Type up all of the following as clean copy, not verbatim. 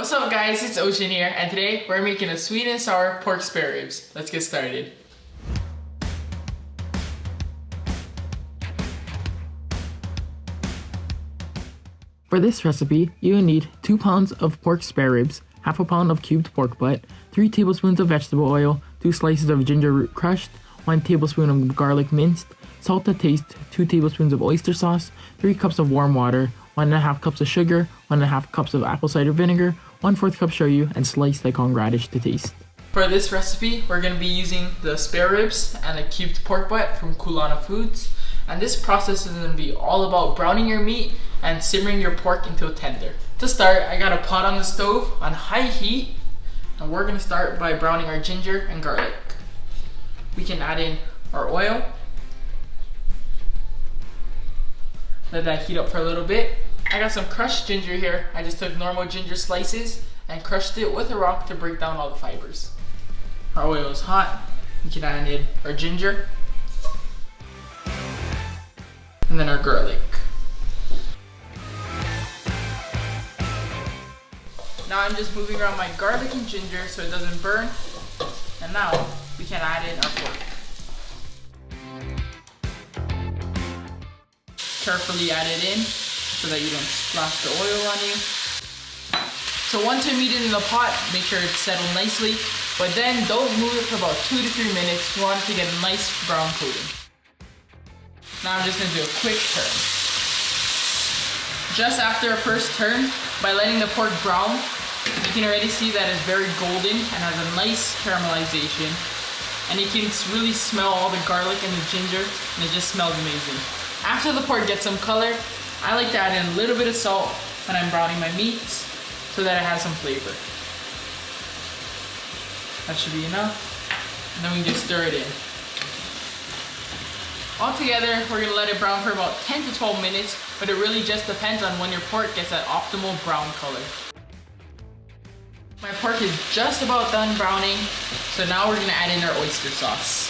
What's up guys, it's Ocean here, and today we're making a sweet and sour pork spare ribs. Let's get started. For this recipe, you will need 2 pounds of pork spare ribs, half a pound of cubed pork butt, 3 tablespoons of vegetable oil, 2 slices of ginger root crushed, 1 tablespoon of garlic minced, salt to taste, 2 tablespoons of oyster sauce, 3 cups of warm water, 1.5 cups of sugar, 1.5 cups of apple cider vinegar, 1/4 cup shoyu, and sliced daikon radish to taste. For this recipe, we're going to be using the spare ribs and a cubed pork butt from Pā'ina Foods. And this process is going to be all about browning your meat and simmering your pork until tender. To start, I got a pot on the stove on high heat, and we're going to start by browning our ginger and garlic. We can add in our oil. Let that heat up for a little bit. I got some crushed ginger here. I just took normal ginger slices and crushed it with a rock to break down all the fibers. Our oil is hot. We can add in our ginger and then our garlic. Now I'm just moving around my garlic and ginger so it doesn't burn. And now we can add in our pork. Carefully add it in so that you don't splash the oil on you. So once you meat it in the pot, make sure it's settled nicely, but then don't move it for about 2 to 3 minutes. You want it to get a nice brown coating. Now I'm just going to do a quick turn. Just after a first turn, by letting the pork brown, you can already see that it's very golden and has a nice caramelization. And you can really smell all the garlic and the ginger, and it just smells amazing. After the pork gets some color, I like to add in a little bit of salt when I'm browning my meats so that it has some flavor. That should be enough. And then we can just stir it in. Altogether, we're going to let it brown for about 10 to 12 minutes, but it really just depends on when your pork gets that optimal brown color. My pork is just about done browning, so now we're going to add in our oyster sauce.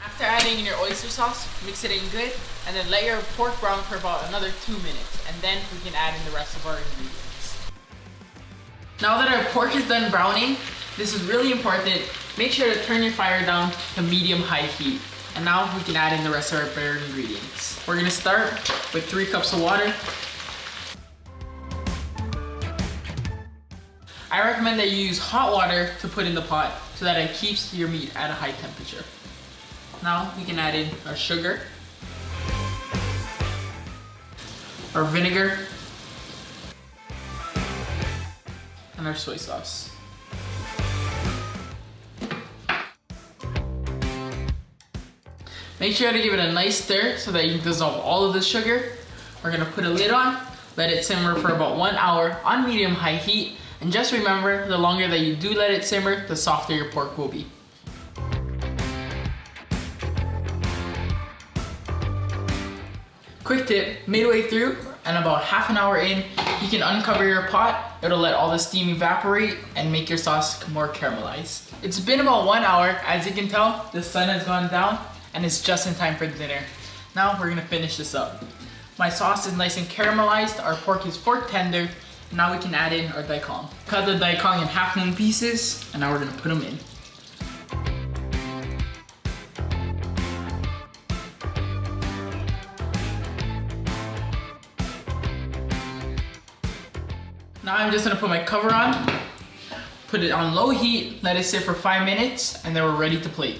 After adding in your oyster sauce, mix it in good, and then let your pork brown for about another 2 minutes, and then we can add in the rest of our ingredients. Now that our pork is done browning, this is really important. Make sure to turn your fire down to medium-high heat. And now we can add in the rest of our bare ingredients. We're gonna start with 3 cups of water. I recommend that you use hot water to put in the pot so that it keeps your meat at a high temperature. Now we can add in our sugar, our vinegar, and our soy sauce. Make sure to give it a nice stir so that you dissolve all of the sugar. We're gonna put a lid on, let it simmer for about 1 hour on medium-high heat. And just remember, the longer that you do let it simmer, the softer your pork will be. Quick tip, midway through and about half an hour in, you can uncover your pot. It'll let all the steam evaporate and make your sauce more caramelized. It's been about 1 hour. As you can tell, the sun has gone down and it's just in time for dinner. Now we're gonna finish this up. My sauce is nice and caramelized, our pork is fork tender, and now we can add in our daikon. Cut the daikon in half-moon pieces, and now we're gonna put them in. Now I'm just gonna put my cover on, put it on low heat, let it sit for 5 minutes, and then we're ready to plate.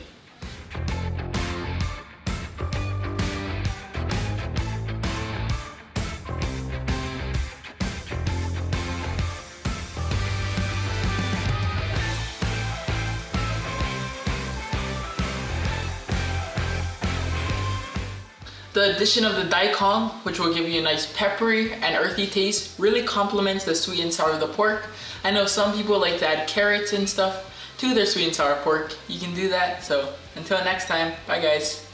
The addition of the daikon, which will give you a nice peppery and earthy taste, really complements the sweet and sour of the pork. I know some people like to add carrots and stuff to their sweet and sour pork. You can do that, so until next time, bye guys.